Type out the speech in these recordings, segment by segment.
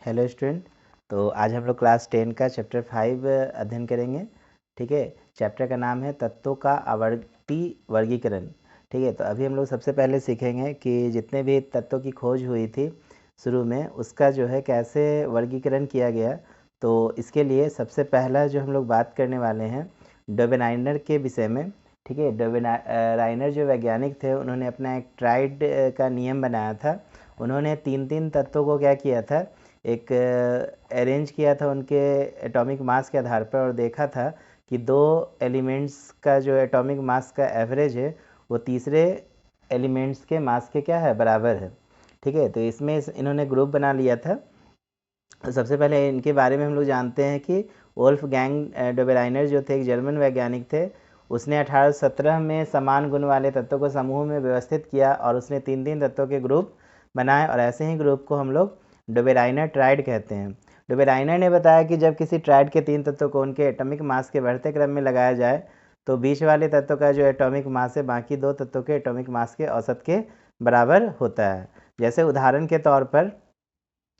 Hello student. तो आज हम लोग क्लास 10 का चैप्टर 5 अध्ययन करेंगे। ठीक है, चैप्टर का नाम है तत्वों का आवर्ती वर्गीकरण। ठीक है, तो अभी हम लोग सबसे पहले सीखेंगे कि जितने भी तत्वों की खोज हुई थी शुरू में, उसका जो है कैसे वर्गीकरण किया गया। तो इसके लिए सबसे पहला जो हम लोग बात करने वाले हैं डोबेनाइनर के विषय में। ठीक है, डोबेनाइनर जो वैज्ञानिक थे, उन्होंने अपना एक ट्राइड का नियम बनाया था। उन्होंने तीन तीन तत्वों को क्या किया था, एक अरेंज किया था उनके एटॉमिक मास के आधार पर, और देखा था कि दो एलिमेंट्स का जो एटॉमिक मास का एवरेज है वो तीसरे एलिमेंट्स के मास के क्या है, बराबर है। ठीक है, तो इसमें इन्होंने ग्रुप बना लिया था। तो सबसे पहले इनके बारे में हम लोग जानते हैं कि वोल्फगैंग डोबेराइनर जो थे, एक जर्मन वैज्ञानिक थे। उसने 1817 में समान गुण वाले तत्वों को समूह में व्यवस्थित किया और उसने तीन तीन तत्वों के ग्रुप बनाए, और ऐसे ही ग्रुप को हम लोग डोबेराइनर ट्राइड कहते हैं। डोबेराइनर ने बताया कि जब किसी ट्राइड के तीन तत्वों को उनके एटॉमिक मास के बढ़ते क्रम में लगाया जाए तो बीच वाले तत्व का जो एटॉमिक मास है बाकी दो तत्वों के एटॉमिक मास के औसत के बराबर होता है। जैसे उदाहरण के तौर पर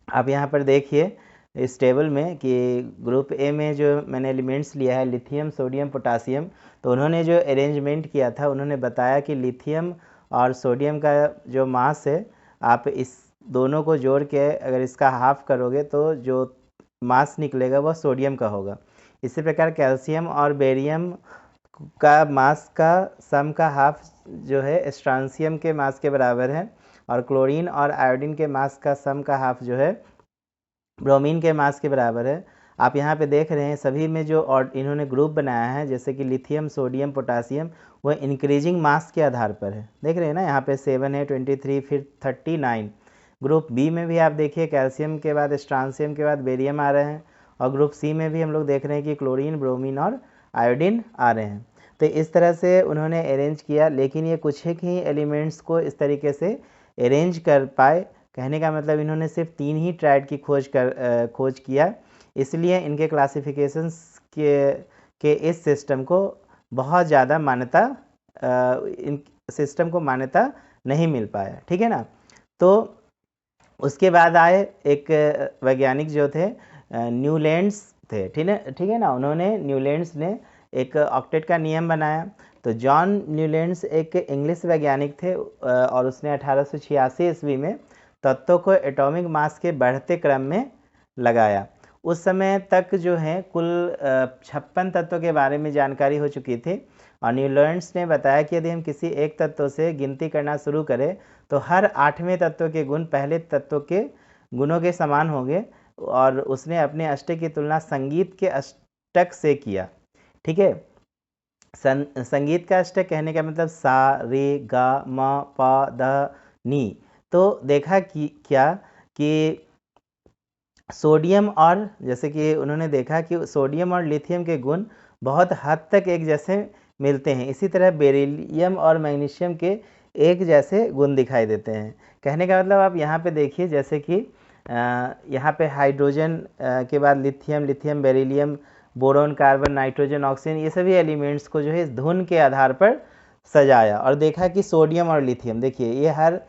आप यहाँ पर देखिए इस टेबल में कि ग्रुप ए में जो मैंने एलिमेंट्स लिया है, लिथियम, सोडियम, पोटासियम, तो उन्होंने जो अरेंजमेंट किया था, उन्होंने बताया कि लिथियम और सोडियम का जो मास है, आप इस दोनों को जोड़ के अगर इसका हाफ करोगे तो जो मास निकलेगा वह सोडियम का होगा। इसी प्रकार कैल्शियम और बेरियम का मास का सम का हाफ जो है स्ट्रांसियम के मास के बराबर है, और क्लोरीन और आयोडीन के मास का सम का हाफ जो है ब्रोमीन के मास के बराबर है। आप यहाँ पे देख रहे हैं सभी में जो और इन्होंने ग्रुप बनाया है, जैसे कि लिथियम, सोडियम, पोटासियम, वह इंक्रीजिंग मास के आधार पर है। देख रहे हैं ना, यहाँ पे 7 है, 23, फिर 39। ग्रुप बी में भी आप देखिए कैल्शियम के बाद स्ट्रांसियम के बाद बेरियम आ रहे हैं, और ग्रुप सी में भी हम लोग देख रहे हैं कि क्लोरीन, ब्रोमीन और आयोडीन आ रहे हैं। तो इस तरह से उन्होंने अरेंज किया, लेकिन ये कुछ ही एलिमेंट्स को इस तरीके से अरेंज कर पाए। कहने का मतलब इन्होंने सिर्फ तीन ही ट्राइड की खोज किया, इसलिए इनके क्लासिफिकेशंस के इस सिस्टम को बहुत ज़्यादा मान्यता इन सिस्टम को मान्यता नहीं मिल पाया। ठीक है ना। तो उसके बाद आए एक वैज्ञानिक जो थे न्यूलैंड्स थे। ठीक है ना। उन्होंने न्यूलैंड्स ने एक ऑक्टेट का नियम बनाया। तो जॉन न्यूलैंड्स एक इंग्लिश वैज्ञानिक थे, और उसने 1886 ईस्वी में तत्वों को एटॉमिक मास के बढ़ते क्रम में लगाया। उस समय तक जो है कुल 56 तत्वों के बारे में जानकारी हो चुकी थी, और न्यूलैंड्स ने बताया कि यदि हम किसी एक तत्व से गिनती करना शुरू करें तो हर 8वें तत्व के गुण पहले तत्व के गुणों के समान होंगे, और उसने अपने अष्टक की तुलना संगीत के अष्टक से किया। ठीक है, संगीत का अष्टक कहने का मतलब सा, रे, गा, म, प, ध, नी। तो देखा कि क्या कि सोडियम और जैसे कि उन्होंने देखा कि सोडियम और लिथियम के गुण बहुत हद तक एक जैसे मिलते हैं। इसी तरह बेरिलियम और मैग्नीशियम के एक जैसे गुण दिखाई देते हैं। कहने का मतलब आप यहाँ पे देखिए, जैसे कि यहाँ पे हाइड्रोजन के बाद lithium, lithium beryllium, boron, carbon, nitrogen, oxygen, ये सभी एलिमेंट्स को जो है इस धुन के आधार पर सजाया, और देखा कि सोडियम और लिथियम, देखिए ये हर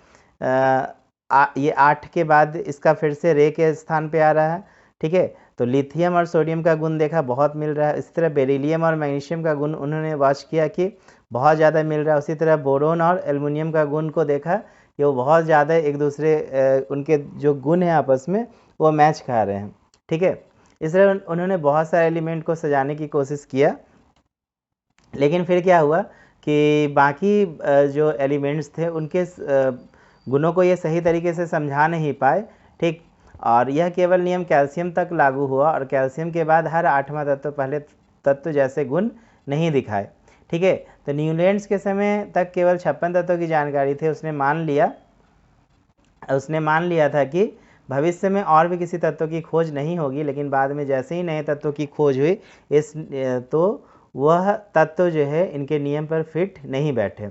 ये 8 के बाद इसका फिर से रे के स्थान पे आ रहा है। ठीक है, तो लिथियम और सोडियम का गुण देखा बहुत मिल रहा है। इसी तरह बेरिलियम और मैग्नीशियम का गुण उन्होंने वॉच किया कि बहुत ज़्यादा मिल रहा है। उसी तरह बोरोन और एल्युमिनियम का गुण को देखा कि वो बहुत ज़्यादा एक दूसरे उनके जो गुण हैं आपस में वो मैच खा रहे हैं। ठीक है, इस तरह उन्होंने बहुत सारे एलिमेंट को सजाने की कोशिश किया, लेकिन फिर क्या हुआ कि बाकी जो एलिमेंट्स थे उनके गुणों को ये सही तरीके से समझा नहीं पाए। ठीक, और यह केवल नियम कैल्शियम तक लागू हुआ, और कैल्शियम के बाद हर 8वां तत्व पहले तत्व जैसे गुण नहीं दिखाए। ठीक है, तो न्यूलैंड्स के समय तक केवल 56 तत्वों की जानकारी थी। उसने मान लिया था कि भविष्य में और भी किसी तत्व की खोज नहीं होगी, लेकिन बाद में जैसे ही नए तत्वों की खोज हुई तो वह तत्व जो है इनके नियम पर फिट नहीं बैठे।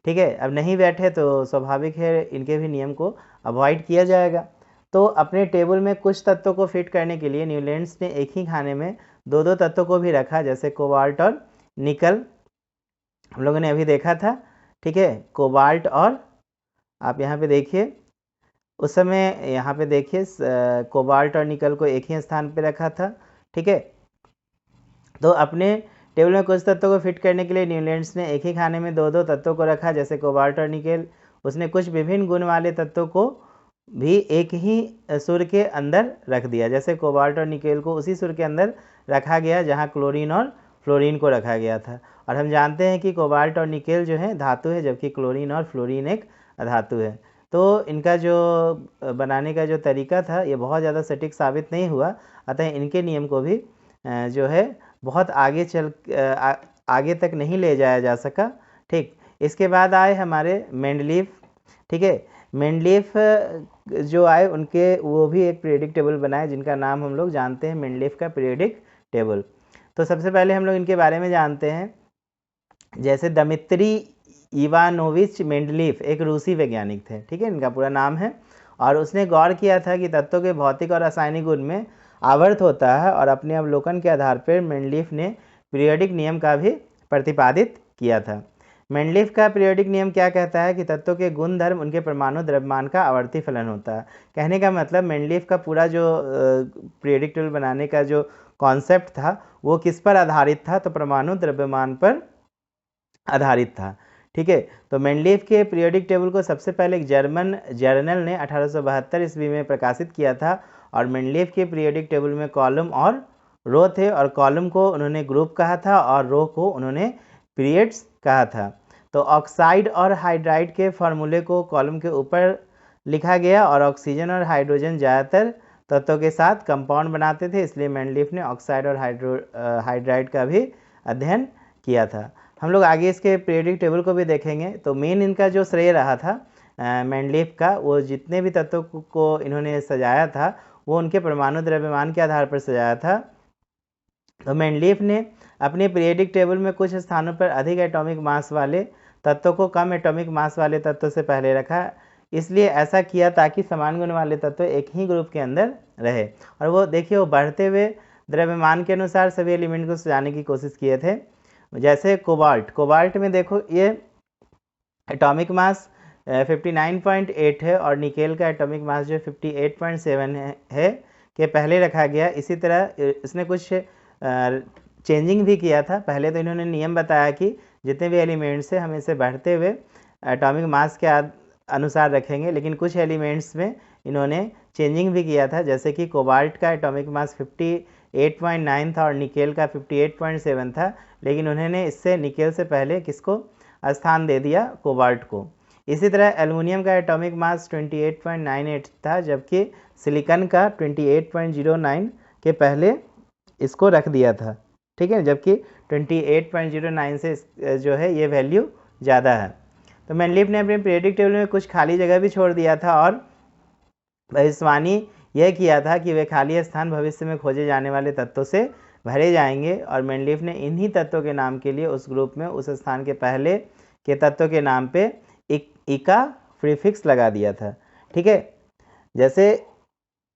ठीक है, अब नहीं बैठे तो स्वाभाविक है इनके भी नियम को अवॉइड किया जाएगा। तो अपने टेबल में कुछ तत्वों को फिट करने के लिए न्यूलैंड्स ने एक ही खाने में दो दो तत्वों को भी रखा, जैसे कोबाल्ट और निकल हम लोगों ने अभी देखा था। ठीक है, कोबाल्ट और आप यहाँ पे देखिए उस समय यहाँ पे देखिए कोबाल्ट और निकल को एक ही स्थान पे रखा था, ठीक है। तो अपने टेबल में कुछ तत्वों को फिट करने के लिए न्यूलैंड्स ने एक ही खाने में दो दो तत्वों को रखा, जैसे कोबाल्ट और निकेल। उसने कुछ विभिन्न गुण वाले तत्वों को भी एक ही सुर के अंदर रख दिया, जैसे कोबाल्ट और निकेल को उसी सुर के अंदर रखा गया जहाँ क्लोरीन और फ्लोरीन को रखा गया था। और हम जानते हैं कि कोबाल्ट और निकेल जो है धातु है, जबकि क्लोरीन और फ्लोरीन एक अधातु है। तो इनका जो बनाने का जो तरीका था ये बहुत ज़्यादा सटीक साबित नहीं हुआ, अतः इनके नियम को भी जो है बहुत आगे तक नहीं ले जाया जा सका, ठीक। इसके बाद आए हमारे मेंडलीफ, ठीक है। मेंडलीफ जो आए उनके वो भी एक पीरियडिक टेबल बनाए जिनका नाम हम लोग जानते हैं मेंडलीफ का पीरियडिक टेबल। तो सबसे पहले हम लोग इनके बारे में जानते हैं, जैसे दमित्री इवानोविच मेंडलीफ एक रूसी वैज्ञानिक थे, ठीक है, इनका पूरा नाम है। और उसने गौर किया था कि तत्वों के भौतिक और रासायनिक गुण में आवर्त होता है, और अपने अवलोकन के आधार पर मेंडलीफ ने पीरियडिक नियम का भी प्रतिपादित किया था। मेंडलीफ का पीरियडिक नियम क्या कहता है कि तत्वों के गुण धर्म उनके परमाणु द्रव्यमान का आवर्ती फलन होता है। कहने का मतलब मेंडलीफ का पूरा जो पीरियडिक टेबल बनाने का जो कॉन्सेप्ट था वो किस पर आधारित था, तो परमाणु द्रव्यमान पर आधारित था, ठीक है। तो मेंडलीफ के पीरियडिक टेबल को सबसे पहले एक जर्मन जर्नल ने 1872 ईस्वी में प्रकाशित किया था। और मेंडलीफ के पीरियडिक टेबल में कॉलम और रो थे, और कॉलम को उन्होंने ग्रुप कहा था और रो को उन्होंने पीरियड्स कहा था। तो ऑक्साइड और हाइड्राइड के फार्मूले को कॉलम के ऊपर लिखा गया, और ऑक्सीजन और हाइड्रोजन ज़्यादातर तत्वों के साथ कंपाउंड बनाते थे, इसलिए मेंडलीफ ने ऑक्साइड और हाइड्राइड का भी अध्ययन किया था। हम लोग आगे इसके पीरियडिक टेबल को भी देखेंगे। तो मेन इनका जो श्रेय रहा था मेंडलीफ का, वो जितने भी तत्वों को इन्होंने सजाया था वो उनके परमाणु द्रव्यमान के आधार पर सजाया था। तो मेंडलीफ ने अपने पीरियडिक टेबल में कुछ स्थानों पर अधिक एटॉमिक मास वाले तत्वों को कम एटॉमिक मास वाले तत्वों से पहले रखा, इसलिए ऐसा किया ताकि समान गुण वाले तत्व एक ही ग्रुप के अंदर रहे। और वो देखिए वो बढ़ते हुए द्रव्यमान के अनुसार सभी एलिमेंट को सजाने की कोशिश किए थे। जैसे कोबाल्ट में देखो ये एटॉमिक मास 59.8 है, और निकेल का एटॉमिक मास जो 58.7 है के पहले रखा गया। इसी तरह इसने कुछ चेंजिंग भी किया था। पहले तो इन्होंने नियम बताया कि जितने भी एलिमेंट्स हैं हम इसे बढ़ते हुए एटॉमिक मास के अनुसार रखेंगे, लेकिन कुछ एलिमेंट्स में इन्होंने चेंजिंग भी किया था, जैसे कि कोबाल्ट का एटॉमिक मास 58.9 था और निकेल का 58.7 था, लेकिन उन्होंने इससे निकेल से पहले किसको स्थान दे दिया, कोबाल्ट को। इसी तरह एल्युमिनियम का एटॉमिक मास 28.98 था, जबकि सिलिकॉन का 28.09 के पहले इसको रख दिया था, ठीक है, जबकि 28.09 से जो है ये वैल्यू ज़्यादा है। तो मेंडलीफ ने अपने पीरियडिक टेबल में कुछ खाली जगह भी छोड़ दिया था, और भविष्यवाणी यह किया था कि वे खाली स्थान भविष्य में खोजे जाने वाले तत्वों से भरे जाएंगे। और मेंडलीफ ने इन्हीं तत्वों के नाम के लिए उस ग्रुप में उस स्थान के पहले के तत्वों के नाम पे इका प्रीफिक्स लगा दिया था, ठीक है। जैसे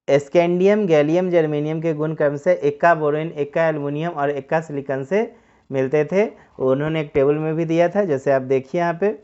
स्कैंडियम, गैलियम, जर्मेनियम के गुण क्रम से इक्का बोरोन, इक्का एल्युमिनियम और इक्का सिलिकॉन से मिलते थे। उन्होंने एक टेबल में भी दिया था, जैसे आप देखिए यहाँ पे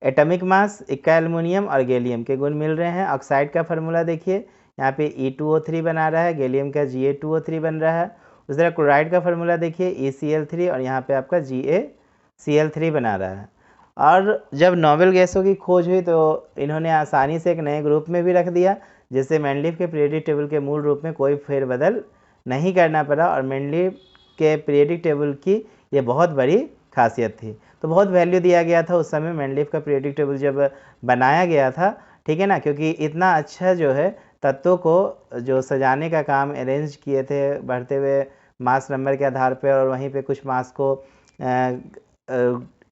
एटॉमिक मास इक्का एल्युमिनियम और गैलियम के गुण मिल रहे हैं। ऑक्साइड का फार्मूला देखिए, यहाँ पे E2O3 बना रहा है, गैलियम का Ga2O3 बन रहा है। उस तरह क्लोराइड का फार्मूला देखिए ECl3, और यहाँ पे आपका GaCl3 बना रहा है। और जब नोबेल गैसों की खोज हुई तो इन्होंने आसानी से एक नए ग्रुप में भी रख दिया, जिससे मेंडलीफ के पीरियडिक टेबल के मूल रूप में कोई फेरबदल नहीं करना पड़ा। और मेंडलीफ के पीरियडिक टेबल की ये बहुत बड़ी खासियत थी। तो बहुत वैल्यू दिया गया था उस समय मेंडलीफ का पीरियडिक टेबल जब बनाया गया था, ठीक है ना, क्योंकि इतना अच्छा जो है तत्वों को जो सजाने का काम अरेंज किए थे बढ़ते हुए मास नंबर के आधार पर, और वहीं पे कुछ मास को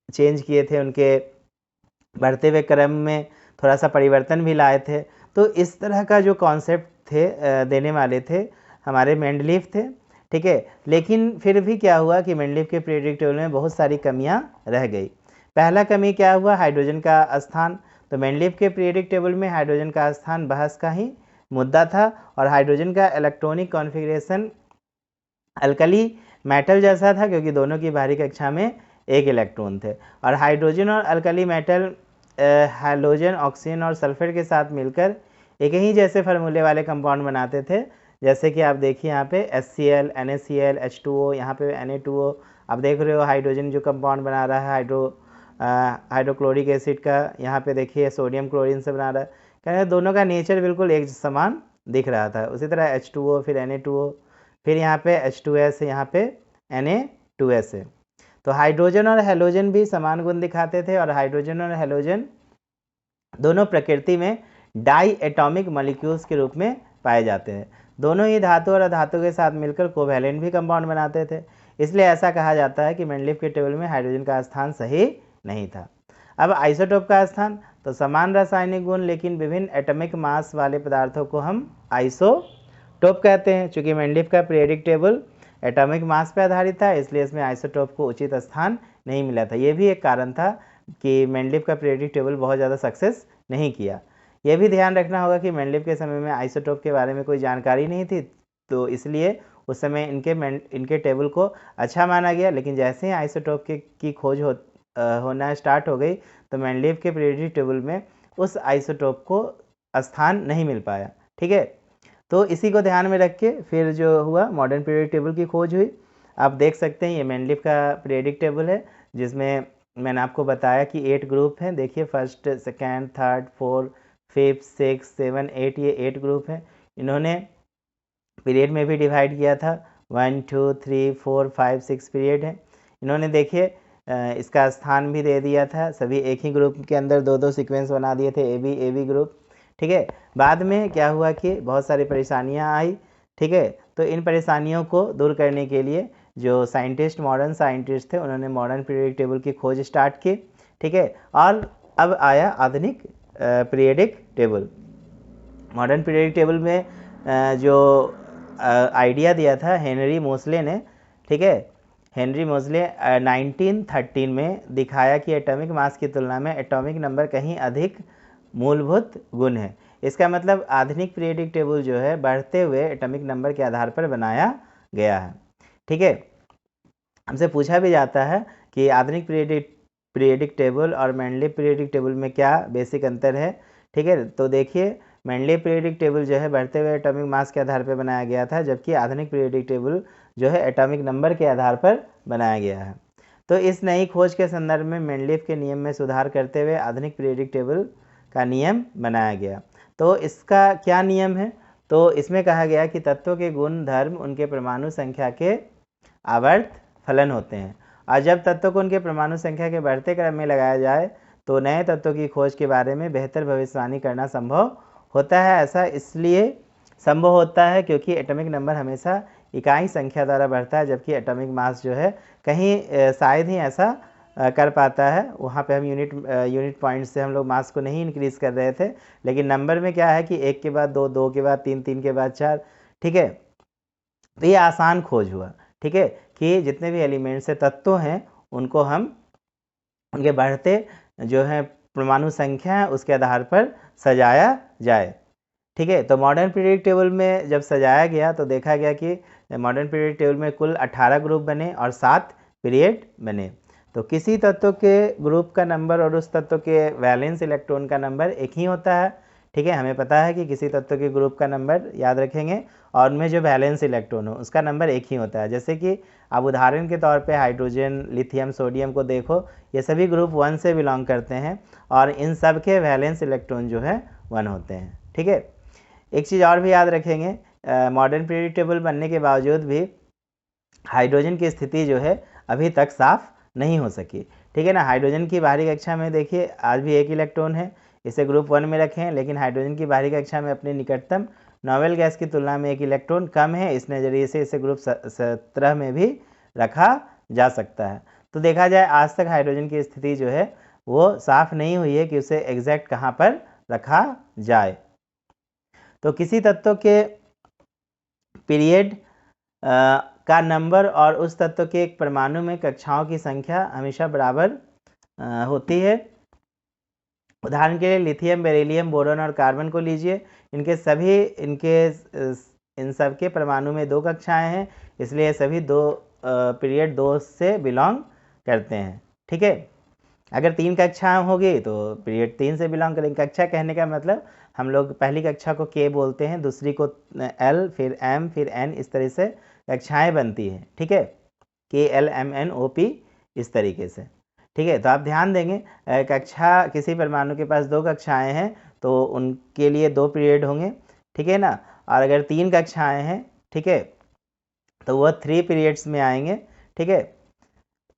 चेंज किए थे, उनके बढ़ते हुए क्रम में थोड़ा सा परिवर्तन भी लाए थे। तो इस तरह का जो कॉन्सेप्ट थे देने वाले थे हमारे मेंडलीफ थे, ठीक है। लेकिन फिर भी क्या हुआ कि मेंडलीफ के पीरियडिक टेबल में बहुत सारी कमियां रह गई। पहला कमी क्या हुआ, हाइड्रोजन का स्थान। तो मेंडलीफ के पीरियडिक टेबल में हाइड्रोजन का स्थान बहस का ही मुद्दा था, और हाइड्रोजन का इलेक्ट्रॉनिक कॉन्फ़िगरेशन अल्कली मेटल जैसा था, क्योंकि दोनों की बाहरी कक्षा में एक इलेक्ट्रॉन थे। और हाइड्रोजन और अल्कली मेटल हैलोजन, ऑक्सीजन और सल्फर के साथ मिलकर एक ही जैसे फार्मूले वाले कंपाउंड बनाते थे। जैसे कि आप देखिए यहाँ पे HCl, NaCl, H2O, यहाँ पे Na2O। आप देख रहे हो हाइड्रोजन जो कंपाउंड बना रहा है हाइड्रोक्लोरिक एसिड का, यहाँ पे देखिए सोडियम क्लोरीन से बना रहा है। कहते दोनों का नेचर बिल्कुल एक समान दिख रहा था। उसी तरह H2O, फिर Na2O, फिर यहाँ पे H2S है, यहाँ पे Na2S है। तो हाइड्रोजन और हेलोजन भी समान गुण दिखाते थे, और हाइड्रोजन और हेलोजन दोनों प्रकृति में डाई एटॉमिक मॉलिक्यूल्स के रूप में पाए जाते हैं। दोनों ही धातु और अधातु के साथ मिलकर कोवैलेंट भी कंपाउंड बनाते थे। इसलिए ऐसा कहा जाता है कि मेंडलीफ के टेबल में हाइड्रोजन का स्थान सही नहीं था। अब आइसोटोप का स्थान, तो समान रासायनिक गुण लेकिन विभिन्न एटॉमिक मास वाले पदार्थों को हम आइसोटोप कहते हैं। चूँकि मेंडलीफ का पीरियडिक टेबल एटॉमिक मास पर आधारित था, इसलिए इसमें आइसोटोप को उचित स्थान नहीं मिला था। ये भी एक कारण था कि मेंडलीफ का पीरियडिक टेबल बहुत ज़्यादा सक्सेस नहीं किया। यह भी ध्यान रखना होगा कि मेंडलीफ के समय में आइसोटोप के बारे में कोई जानकारी नहीं थी, तो इसलिए उस समय इनके टेबल को अच्छा माना गया। लेकिन जैसे ही आइसोटोप की खोज होना स्टार्ट हो गई, तो मेंडलीफ के पीरियडिक टेबल में उस आइसोटोप को स्थान नहीं मिल पाया। ठीक है, तो इसी को ध्यान में रख के फिर जो हुआ मॉडर्न पीरियडिक टेबल की खोज हुई। आप देख सकते हैं ये मेंडलीफ का पीरियडिक टेबल है, जिसमें मैंने आपको बताया कि 8 ग्रुप हैं। देखिए फर्स्ट, सेकेंड, थर्ड, फोर्थ, 5, 6, 7, 8, ये 8 ग्रुप हैं। इन्होंने पीरियड में भी डिवाइड किया था, 1, 2, 3, 4, 5, 6 पीरियड है। इन्होंने देखिए इसका स्थान भी दे दिया था। सभी एक ही ग्रुप के अंदर 2-2 सीक्वेंस बना दिए थे, ए बी ग्रुप। ठीक है, बाद में क्या हुआ कि बहुत सारी परेशानियां आई। ठीक है, तो इन परेशानियों को दूर करने के लिए जो मॉडर्न साइंटिस्ट थे, उन्होंने मॉडर्न पीरियडिक टेबल की खोज स्टार्ट की। ठीक है, और अब आया आधुनिक periodic table. Modern periodic table में जो आइडिया दिया था हेनरी मोसले ने। ठीक है, हेनरी मोसले 1913 में दिखाया कि एटॉमिक मास की तुलना में एटॉमिक नंबर कहीं अधिक मूलभूत गुण है। इसका मतलब आधुनिक पीरियडिक टेबल जो है बढ़ते हुए एटॉमिक नंबर के आधार पर बनाया गया है। ठीक है, हमसे पूछा भी जाता है कि आधुनिक पीरियडिक टेबल और मेंडलीफ पीरियडिक टेबल में क्या बेसिक अंतर है। ठीक है, तो देखिए मेंडलीफ पीरियडिक टेबल जो है बढ़ते हुए एटॉमिक मास के आधार पर बनाया गया था, जबकि आधुनिक पीरियडिक टेबल जो है एटॉमिक नंबर के आधार पर बनाया गया है। तो इस नई खोज के संदर्भ में मेंडलीफ के नियम में सुधार करते हुए आधुनिक पीरियडिक टेबल का नियम बनाया गया। तो इसका क्या नियम है? तो इसमें कहा गया कि तत्वों के गुण धर्म उनके परमाणु संख्या के आवर्त फलन होते हैं, और जब तत्वों को उनके परमाणु संख्या के बढ़ते क्रम में लगाया जाए तो नए तत्वों की खोज के बारे में बेहतर भविष्यवाणी करना संभव होता है। ऐसा इसलिए संभव होता है क्योंकि एटॉमिक नंबर हमेशा इकाई संख्या द्वारा बढ़ता है, जबकि एटॉमिक मास जो है कहीं शायद ही ऐसा कर पाता है। वहाँ पे हम यूनिट पॉइंट से हम लोग मास को नहीं इंक्रीज़ कर रहे थे, लेकिन नंबर में क्या है कि 1 के बाद 2, 2 के बाद 3, 3 के बाद 4। ठीक है, तो ये आसान खोज हुआ। ठीक है, कि जितने भी एलिमेंट्स से तत्व हैं उनको हम उनके बढ़ते जो है परमाणु संख्या है उसके आधार पर सजाया जाए। ठीक है, तो मॉडर्न पीरियडिक टेबल में जब सजाया गया तो देखा गया कि मॉडर्न पीरियडिक टेबल में कुल 18 ग्रुप बने और 7 पीरियड बने। तो किसी तत्व के ग्रुप का नंबर और उस तत्व के वैलेंस इलेक्ट्रॉन का नंबर एक ही होता है। ठीक है, हमें पता है कि किसी तत्व के ग्रुप का नंबर याद रखेंगे और उनमें जो वैलेंस इलेक्ट्रॉन हो उसका नंबर एक ही होता है। जैसे कि अब उदाहरण के तौर पे हाइड्रोजन, लिथियम, सोडियम को देखो, ये सभी ग्रुप 1 से बिलोंग करते हैं और इन सब के वैलेंस इलेक्ट्रॉन जो है 1 होते हैं। ठीक है, एक चीज़ और भी याद रखेंगे, मॉडर्न पीरियडिक टेबल बनने के बावजूद भी हाइड्रोजन की स्थिति जो है अभी तक साफ नहीं हो सकी। ठीक है ना, हाइड्रोजन की बाहरी कक्षा में देखिए आज भी 1 इलेक्ट्रॉन है, इसे ग्रुप 1 में रखें, लेकिन हाइड्रोजन की बाहरी कक्षा में अपने निकटतम नोबेल गैस की तुलना में 1 इलेक्ट्रॉन कम है। इस नज़रिए से इसे ग्रुप 17 में भी रखा जा सकता है। तो देखा जाए आज तक हाइड्रोजन की स्थिति जो है वो साफ नहीं हुई है कि उसे एग्जैक्ट कहाँ पर रखा जाए। तो किसी तत्व के पीरियड का नंबर और उस तत्व के एक परमाणु में कक्षाओं की संख्या हमेशा बराबर होती है। उदाहरण के लिए लिथियम, बेरिलियम, बोरॉन और कार्बन को लीजिए। इन सब के परमाणु में 2 कक्षाएं हैं, इसलिए सभी पीरियड 2 से बिलोंग करते हैं। ठीक है, अगर 3 कक्षाएं होगी तो पीरियड 3 से बिलोंग करेंगे। कक्षा कहने का मतलब हम लोग पहली कक्षा को K बोलते हैं, दूसरी को L, फिर M, फिर N, इस तरह से कक्षाएं बनती हैं, ठीक है, KLMNOP इस तरीके से, ठीक है। तो आप ध्यान देंगे कक्षा किसी परमाणु के पास 2 कक्षाएं हैं तो उनके लिए 2 पीरियड होंगे, ठीक है ना। और अगर 3 कक्षाएं हैं, ठीक है, तो वह 3 पीरियड्स में आएंगे, ठीक है।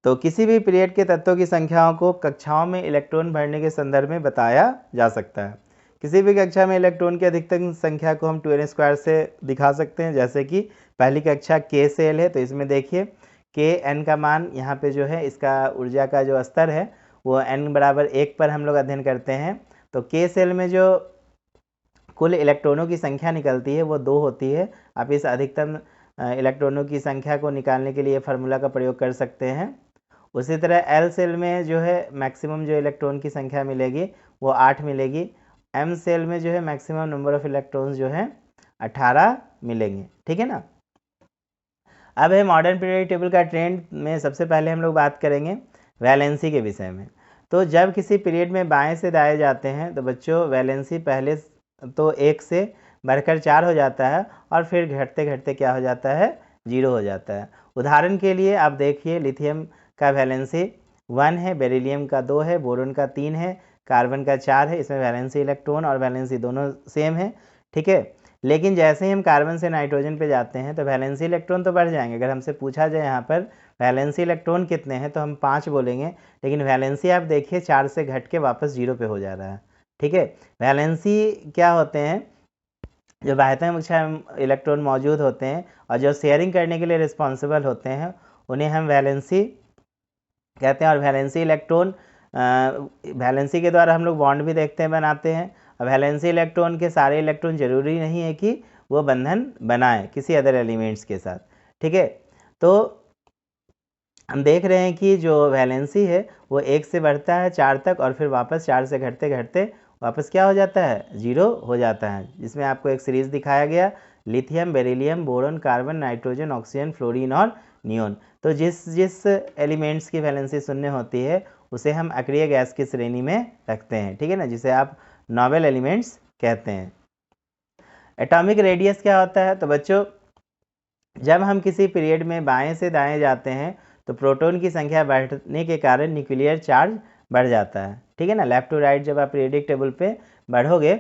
तो किसी भी पीरियड के तत्वों की संख्याओं को कक्षाओं में इलेक्ट्रॉन भरने के संदर्भ में बताया जा सकता है। किसी भी कक्षा में इलेक्ट्रॉन की अधिकतम संख्या को हम 2n² से दिखा सकते हैं। जैसे कि पहली कक्षा K सेल है तो इसमें देखिए Kn का मान यहाँ पे जो है, इसका ऊर्जा का जो स्तर है वो n बराबर 1 पर हम लोग अध्ययन करते हैं। तो K सेल में जो कुल इलेक्ट्रॉनों की संख्या निकलती है वो 2 होती है। आप इस अधिकतम इलेक्ट्रॉनों की संख्या को निकालने के लिए फार्मूला का प्रयोग कर सकते हैं। उसी तरह L सेल में जो है मैक्सिमम जो इलेक्ट्रॉन की संख्या मिलेगी वो 8 मिलेगी। M सेल में जो है मैक्सिमम नंबर ऑफ इलेक्ट्रॉन्स जो है 18 मिलेंगे, ठीक है ना। अब है मॉडर्न पीरियोडिक टेबल का ट्रेंड में सबसे पहले हम लोग बात करेंगे वैलेंसी के विषय में। तो जब किसी पीरियड में बाएं से दाएं जाते हैं तो बच्चों वैलेंसी पहले तो 1 से बढ़कर 4 हो जाता है और फिर घटते घटते क्या हो जाता है, 0 हो जाता है। उदाहरण के लिए आप देखिए लिथियम का वैलेंसी 1 है, बेरिलियम का 2 है, बोरोन का 3 है, कार्बन का 4 है। इसमें वैलेंसी इलेक्ट्रॉन और वैलेंसी दोनों सेम है, ठीक है। लेकिन जैसे ही हम कार्बन से नाइट्रोजन पे जाते हैं तो वैलेंसी इलेक्ट्रॉन तो बढ़ जाएंगे। अगर हमसे पूछा जाए यहाँ पर वैलेंसी इलेक्ट्रॉन कितने हैं तो हम 5 बोलेंगे, लेकिन वैलेंसी आप देखिए 4 से घट के वापस 0 पे हो जा रहा है, ठीक है। वैलेंसी क्या होते हैं, जो बाह्यतम कक्षा में इलेक्ट्रॉन मौजूद होते हैं और जो शेयरिंग करने के लिए रिस्पॉन्सिबल होते हैं उन्हें हम वैलेंसी कहते हैं। और वैलेंसी इलेक्ट्रॉन वैलेंसी के द्वारा हम लोग बॉन्ड भी देखते हैं, बनाते हैं। और वैलेंसी इलेक्ट्रॉन के सारे इलेक्ट्रॉन जरूरी नहीं है कि वो बंधन बनाए किसी अदर एलिमेंट्स के साथ, ठीक है। तो हम देख रहे हैं कि जो वैलेंसी है वो 1 से बढ़ता है 4 तक और फिर वापस 4 से घटते घटते वापस क्या हो जाता है, 0 हो जाता है। जिसमें आपको एक सीरीज दिखाया गया, lithium, beryllium, boron, carbon, nitrogen, oxygen, fluorine और नियोन। तो जिस जिस एलिमेंट्स की वैलेंसी 0 होती है उसे हम अक्रिय गैस की श्रेणी में रखते हैं, ठीक है ना, जिसे आप नोबेल एलिमेंट्स कहते हैं। एटॉमिक रेडियस क्या होता है, तो बच्चों जब हम किसी पीरियड में बाएं से दाएं जाते हैं तो प्रोटॉन की संख्या बढ़ने के कारण न्यूक्लियर चार्ज बढ़ जाता है, ठीक है ना। लेफ्ट टू राइट जब आप पीरियडिक टेबल पे बढ़ोगे,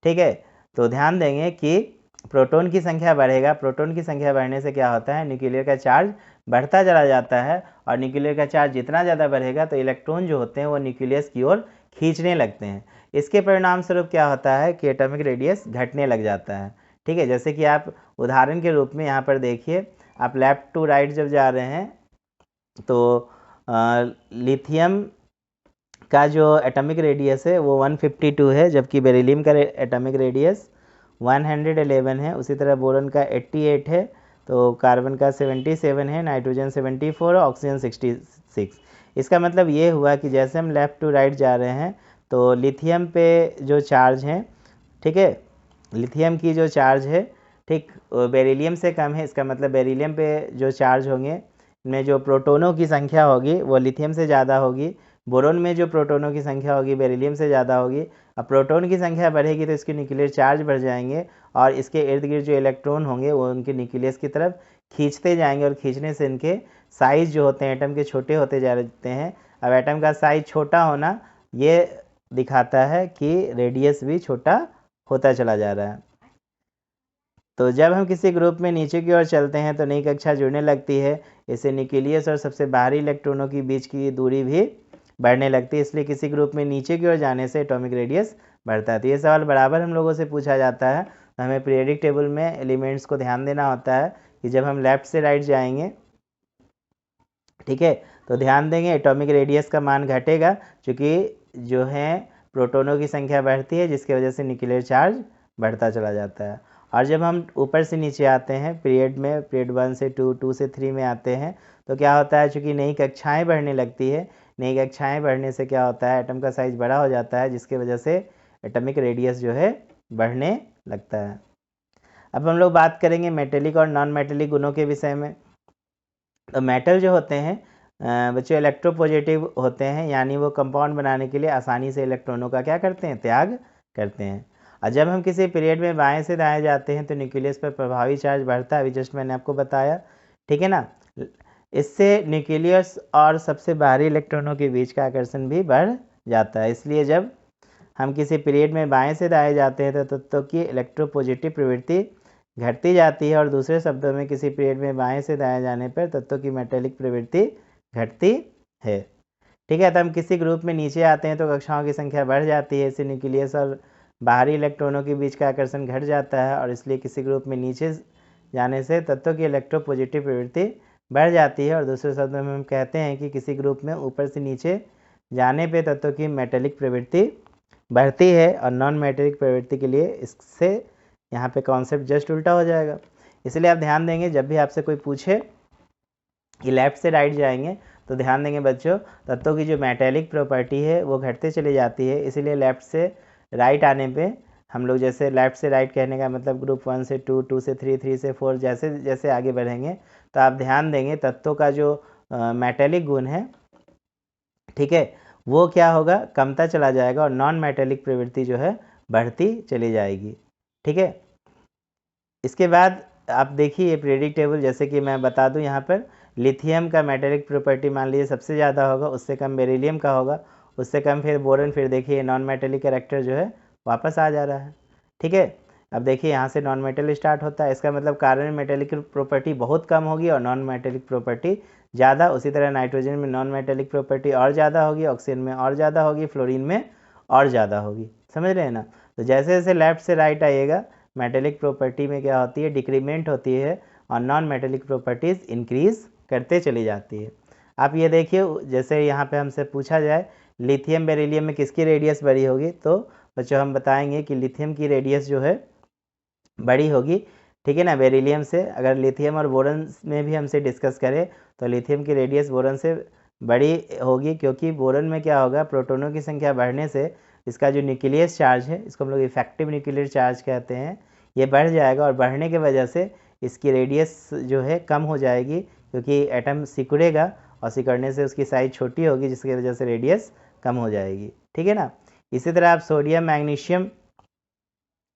ठीक है, तो ध्यान देंगे कि प्रोटॉन की संख्या बढ़ेगा। प्रोटॉन की संख्या बढ़ने से क्या होता है, न्यूक्लियर का चार्ज बढ़ता चला जाता है और न्यूक्लियर का चार्ज जितना ज़्यादा बढ़ेगा तो इलेक्ट्रॉन जो होते हैं वो न्यूक्लियस की ओर खींचने लगते हैं। इसके परिणाम स्वरूप क्या होता है कि एटॉमिक रेडियस घटने लग जाता है, ठीक है। जैसे कि आप उदाहरण के रूप में यहाँ पर देखिए, आप लेफ्ट टू राइट जब जा रहे हैं तो लिथियम का जो एटॉमिक रेडियस है वो 152 है, जबकि बेरिलियम का एटॉमिक रेडियस 111 है। उसी तरह बोरॉन का 88 है, तो कार्बन का 77 है, नाइट्रोजन 74, ऑक्सीजन 66। इसका मतलब ये हुआ कि जैसे हम लेफ़्ट टू राइट जा रहे हैं तो लिथियम पे जो चार्ज है, ठीक है, लिथियम की जो चार्ज है, ठीक, बेरिलियम से कम है। इसका मतलब बेरिलियम पे जो चार्ज होंगे में जो प्रोटोनों की संख्या होगी वो लिथियम से ज़्यादा होगी। बोरोन में जो प्रोटोनों की संख्या होगी बेरिलियम से ज़्यादा होगी। अब प्रोटॉन की संख्या बढ़ेगी तो इसके न्यूक्लियर चार्ज बढ़ जाएंगे और इसके इर्द गिर्द जो इलेक्ट्रॉन होंगे वो उनके न्यूक्लियस की तरफ खींचते जाएंगे और खींचने से इनके साइज़ जो होते हैं एटम के छोटे होते जा रहते हैं। अब एटम का साइज़ छोटा होना ये दिखाता है कि रेडियस भी छोटा होता चला जा रहा है। तो जब हम किसी ग्रुप में नीचे की ओर चलते हैं तो नई कक्षा जुड़ने लगती है। इससे न्यूक्लियस और सबसे बाहरी इलेक्ट्रॉनों के बीच की दूरी भी बढ़ने लगती है, इसलिए किसी ग्रुप में नीचे की ओर जाने से एटॉमिक रेडियस बढ़ता है। तो ये सवाल बराबर हम लोगों से पूछा जाता है। तो हमें पीरियडिक टेबल में एलिमेंट्स को ध्यान देना होता है कि जब हम लेफ़्ट से राइट जाएंगे, ठीक है, तो ध्यान देंगे एटॉमिक रेडियस का मान घटेगा क्योंकि जो है प्रोटोनों की संख्या बढ़ती है जिसकी वजह से न्यूक्लियर चार्ज बढ़ता चला जाता है। और जब हम ऊपर से नीचे आते हैं पीरियड में, पीरियड 1 से 2, 2 से 3 में आते हैं तो क्या होता है, चूँकि नई कक्षाएँ बढ़ने लगती है, नई कक्षाएँ बढ़ने से क्या होता है एटम का साइज़ बड़ा हो जाता है जिसकी वजह से एटॉमिक रेडियस जो है बढ़ने लगता है। अब हम लोग बात करेंगे मेटेलिक और नॉन मेटेलिक गुणों के विषय में। तो मेटल जो होते हैं बच्चों इलेक्ट्रोपॉजिटिव होते हैं, यानी वो कंपाउंड बनाने के लिए आसानी से इलेक्ट्रॉनों का क्या करते हैं, त्याग करते हैं। और जब हम किसी पीरियड में बाएं से दाएं जाते हैं तो न्यूक्लियस पर प्रभावी चार्ज बढ़ता है, अभी जस्ट मैंने आपको बताया, ठीक है ना। इससे न्यूक्लियस और सबसे बाहरी इलेक्ट्रॉनों के बीच का आकर्षण भी बढ़ जाता है। इसलिए जब हम किसी पीरियड में बाएं से दाएं जाते हैं तो तत्वों की इलेक्ट्रोपॉजिटिव प्रवृत्ति घटती जाती है, और दूसरे शब्दों में किसी पीरियड में बाएं से दाएं जाने पर तत्वों की मेटेलिक प्रवृत्ति घटती है, ठीक है। तो हम किसी ग्रुप में नीचे आते हैं तो कक्षाओं की संख्या बढ़ जाती है, इससे न्यूक्लियस और बाहरी इलेक्ट्रॉनों के बीच का आकर्षण घट जाता है, और इसलिए किसी ग्रुप में नीचे जाने से तत्वों की इलेक्ट्रोपॉजिटिव प्रवृत्ति बढ़ जाती है, और दूसरे शब्दों में हम कहते हैं कि किसी ग्रुप में ऊपर से नीचे जाने पे तत्वों की मेटेलिक प्रवृत्ति बढ़ती है, और नॉन मेटेलिक प्रवृत्ति के लिए इससे यहाँ पे कॉन्सेप्ट जस्ट उल्टा हो जाएगा। इसलिए आप ध्यान देंगे जब भी आपसे कोई पूछे कि लेफ्ट से राइट जाएंगे तो ध्यान देंगे बच्चों, तत्वों की जो मेटेलिक प्रॉपर्टी है वो घटते चली जाती है। इसीलिए लेफ्ट से राइट आने पे हम लोग, जैसे लेफ्ट से राइट कहने का मतलब ग्रुप 1 से 2, 2 से 3, 3 से 4, जैसे जैसे आगे बढ़ेंगे तो आप ध्यान देंगे तत्वों का जो मेटेलिक गुण है, ठीक है, वो क्या होगा, कमता चला जाएगा, और नॉन मेटेलिक प्रवृत्ति जो है बढ़ती चली जाएगी, ठीक है। इसके बाद आप देखिए ये पीरियडिक टेबल, जैसे कि मैं बता दूं यहाँ पर लिथियम का मेटेलिक प्रॉपर्टी मान लीजिए सबसे ज़्यादा होगा, उससे कम बेरिलियम का होगा, उससे कम फिर बोरन, फिर देखिए नॉन मेटेलिक कैरेक्टर जो है वापस आ जा रहा है, ठीक है। अब देखिए यहाँ से नॉन मेटल स्टार्ट होता है, इसका मतलब कार्बन में मेटेलिक प्रॉपर्टी बहुत कम होगी और नॉन मेटेलिक प्रॉपर्टी ज़्यादा। उसी तरह नाइट्रोजन में नॉन मेटेलिक प्रॉपर्टी और ज़्यादा होगी, ऑक्सीजन में और ज़्यादा होगी, फ्लोरीन में और ज़्यादा होगी, समझ रहे हैं ना। तो जैसे जैसे लेफ्ट से राइट आइएगा मेटेलिक प्रॉपर्टी में क्या होती है, डिक्रीमेंट होती है, और नॉन मेटेलिक प्रॉपर्टीज़ इंक्रीज करते चली जाती है। आप ये देखिए, जैसे यहाँ पे हमसे पूछा जाए लिथियम बेरिलियम में किसकी रेडियस बड़ी होगी, तो बच्चों हम बताएंगे कि लिथियम की रेडियस जो है बड़ी होगी, ठीक है ना, बेरिलियम से। अगर लिथियम और बोरन में भी हमसे डिस्कस करें तो लिथियम की रेडियस बोरन से बड़ी होगी, क्योंकि बोरन में क्या होगा, प्रोटोनों की संख्या बढ़ने से इसका जो न्यूक्लियस चार्ज है, इसको हम लोग इफेक्टिव न्यूक्लियर चार्ज कहते हैं, ये बढ़ जाएगा, और बढ़ने की वजह से इसकी रेडियस जो है कम हो जाएगी, क्योंकि एटम सिकुड़ेगा, और सिकुड़ने से उसकी साइज छोटी होगी, जिसकी वजह से रेडियस कम हो जाएगी, ठीक है ना। इसी तरह आप सोडियम मैग्नीशियम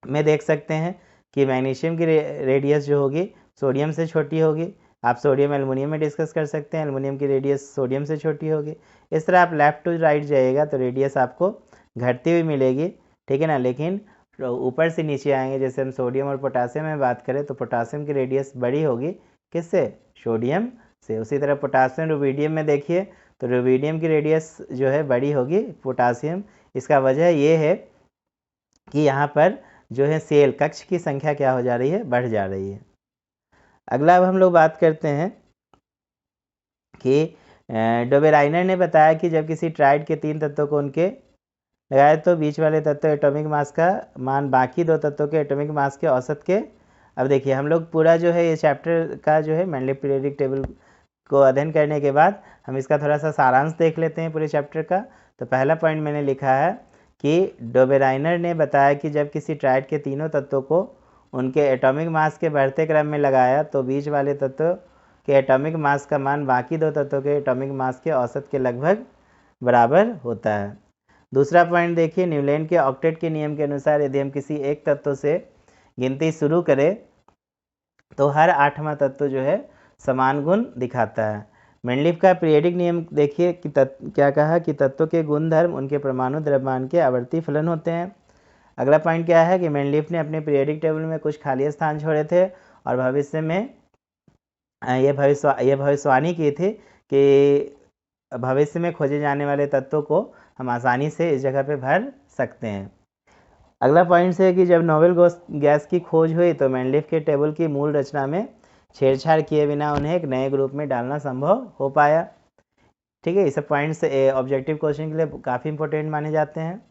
में देख सकते हैं कि मैग्नीशियम की रेडियस जो होगी सोडियम से छोटी होगी। आप सोडियम एल्युमिनियम में डिस्कस कर सकते हैं, एल्युमिनियम की रेडियस सोडियम से छोटी होगी। इस तरह आप लेफ्ट टू राइट जाइएगा तो रेडियस आपको घटती हुई मिलेगी, ठीक है ना। लेकिन ऊपर से नीचे आएंगे, जैसे हम सोडियम और पोटासियम में बात करें तो पोटासियम की रेडियस बड़ी होगी, किससे, सोडियम से। उसी तरह पोटासियम रुबीडियम में देखिए तो रुबीडियम की रेडियस जो है बड़ी होगी पोटासियम। इसका वजह ये है कि यहाँ पर जो है सेल कक्ष की संख्या क्या हो जा रही है, बढ़ जा रही है। अगला अब हम लोग बात करते हैं कि डोबेराइनर ने बताया कि जब किसी ट्राइड के 3 तत्वों को उनके लगाए तो बीच वाले तत्व एटॉमिक मास का मान बाकी 2 तत्वों के एटॉमिक मास के औसत के। अब देखिए हम लोग पूरा जो है ये चैप्टर का जो है मेंडलीव पीरियोडिक टेबल को अध्ययन करने के बाद हम इसका थोड़ा सा सारांश देख लेते हैं पूरे चैप्टर का। तो पहला पॉइंट मैंने लिखा है कि डोबेराइनर ने बताया कि जब किसी ट्राइड के तीनों तत्वों को उनके एटॉमिक मास के बढ़ते क्रम में लगाया तो बीच वाले तत्व के एटॉमिक मास का मान बाकी 2 तत्वों के एटॉमिक मास के औसत के लगभग बराबर होता है। दूसरा पॉइंट देखिए, न्यूलैंड के ऑक्टेट के नियम के अनुसार यदि हम किसी एक तत्व से गिनती शुरू करें तो हर 8वां तत्व जो है समान गुण दिखाता है। मेंडलीव का पीरियोडिक नियम देखिए कि क्या कहा कि तत्वों के गुणधर्म उनके परमाणु द्रव्यमान के आवर्ती फलन होते हैं। अगला पॉइंट क्या है कि मेंडलीव ने अपने पीरियोडिक टेबल में कुछ खाली स्थान छोड़े थे और भविष्य में ये भविष्यवाणी की थी कि भविष्य में खोजे जाने वाले तत्वों को हम आसानी से इस जगह पे भर सकते हैं। अगला पॉइंट है कि जब नोबेल गैस की खोज हुई तो मेंडलीव के टेबल की मूल रचना में छेड़छाड़ किए बिना उन्हें एक नए ग्रुप में डालना संभव हो पाया, ठीक है। ये सब पॉइंट्स ऑब्जेक्टिव क्वेश्चन के लिए काफ़ी इंपॉर्टेंट माने जाते हैं।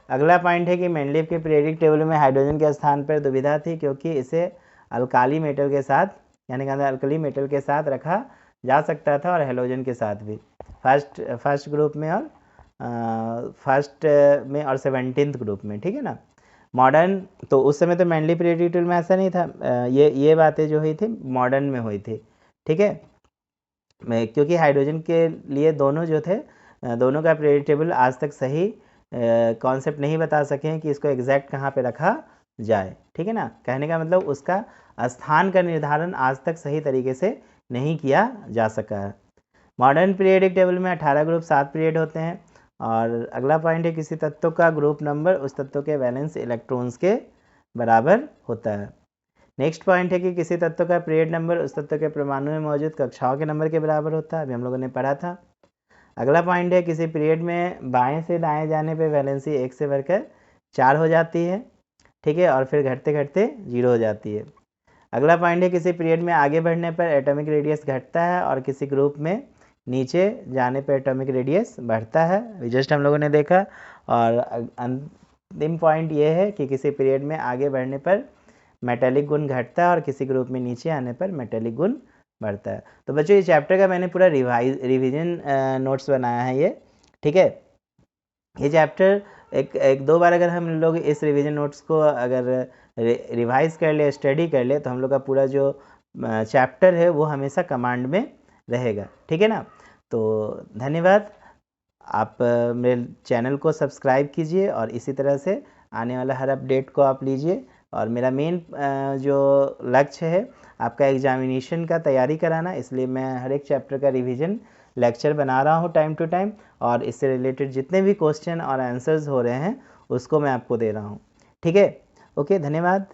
अगला पॉइंट है कि मेंडलीव के पीरियोडिक टेबल में हाइड्रोजन के स्थान पर दुविधा थी, क्योंकि इसे अल्काली मेटल के साथ यानी कि अल्कली मेटल के साथ रखा जा सकता था और हेलोजन के साथ भी, फर्स्ट ग्रुप में और फर्स्ट में और 17th ग्रुप में, ठीक है ना। मॉडर्न तो उस समय तो मेंडलीव पीरियोडिक टेबल में ऐसा नहीं था, ये बातें जो हुई थी मॉडर्न में हुई थी, ठीक है। क्योंकि हाइड्रोजन के लिए दोनों जो थे दोनों का पीरियोडिक टेबल आज तक सही कॉन्सेप्ट नहीं बता सके हैं कि इसको एग्जैक्ट कहाँ पे रखा जाए, ठीक है ना। कहने का मतलब उसका स्थान का निर्धारण आज तक सही तरीके से नहीं किया जा सका है। मॉडर्न पीरियडिक टेबल में 18 ग्रुप 7 पीरियड होते हैं। और अगला पॉइंट है किसी तत्व का ग्रुप नंबर उस तत्व के वैलेंस इलेक्ट्रॉन्स के बराबर होता है। नेक्स्ट पॉइंट है कि किसी तत्व का पीरियड नंबर उस तत्व के परमाणु में मौजूद कक्षाओं के नंबर के बराबर होता है, अभी हम लोगों ने पढ़ा था। अगला पॉइंट है किसी पीरियड में बाएं से दाएं जाने पे वैलेंसी 1 से बढ़कर 4 हो जाती है, ठीक है, और फिर घटते घटते 0 हो जाती है। अगला पॉइंट है किसी पीरियड में आगे बढ़ने पर एटॉमिक रेडियस घटता है और किसी ग्रुप में नीचे जाने पर एटॉमिक रेडियस बढ़ता है, जस्ट हम लोगों ने देखा। और अंतिम पॉइंट ये है कि किसी पीरियड में आगे बढ़ने पर मेटेलिक गुण घटता है और किसी ग्रुप में नीचे आने पर मेटेलिक गुण बढ़ता है। तो बच्चों ये चैप्टर का मैंने पूरा रिवीजन नोट्स बनाया है ये, ठीक है। ये चैप्टर एक दो बार अगर हम लोग इस रिवीजन नोट्स को अगर रिवाइज कर ले, स्टडी कर ले, तो हम लोग का पूरा जो चैप्टर है वो हमेशा कमांड में रहेगा, ठीक है ना। तो धन्यवाद। आप मेरे चैनल को सब्सक्राइब कीजिए और इसी तरह से आने वाला हर अपडेट को आप लीजिए। और मेरा मेन जो लक्ष्य है आपका एग्जामिनेशन का तैयारी कराना, इसलिए मैं हर एक चैप्टर का रिवीजन लेक्चर बना रहा हूँ टाइम टू टाइम, और इससे रिलेटेड जितने भी क्वेश्चन और आंसर्स हो रहे हैं उसको मैं आपको दे रहा हूँ, ठीक है। ओके, धन्यवाद।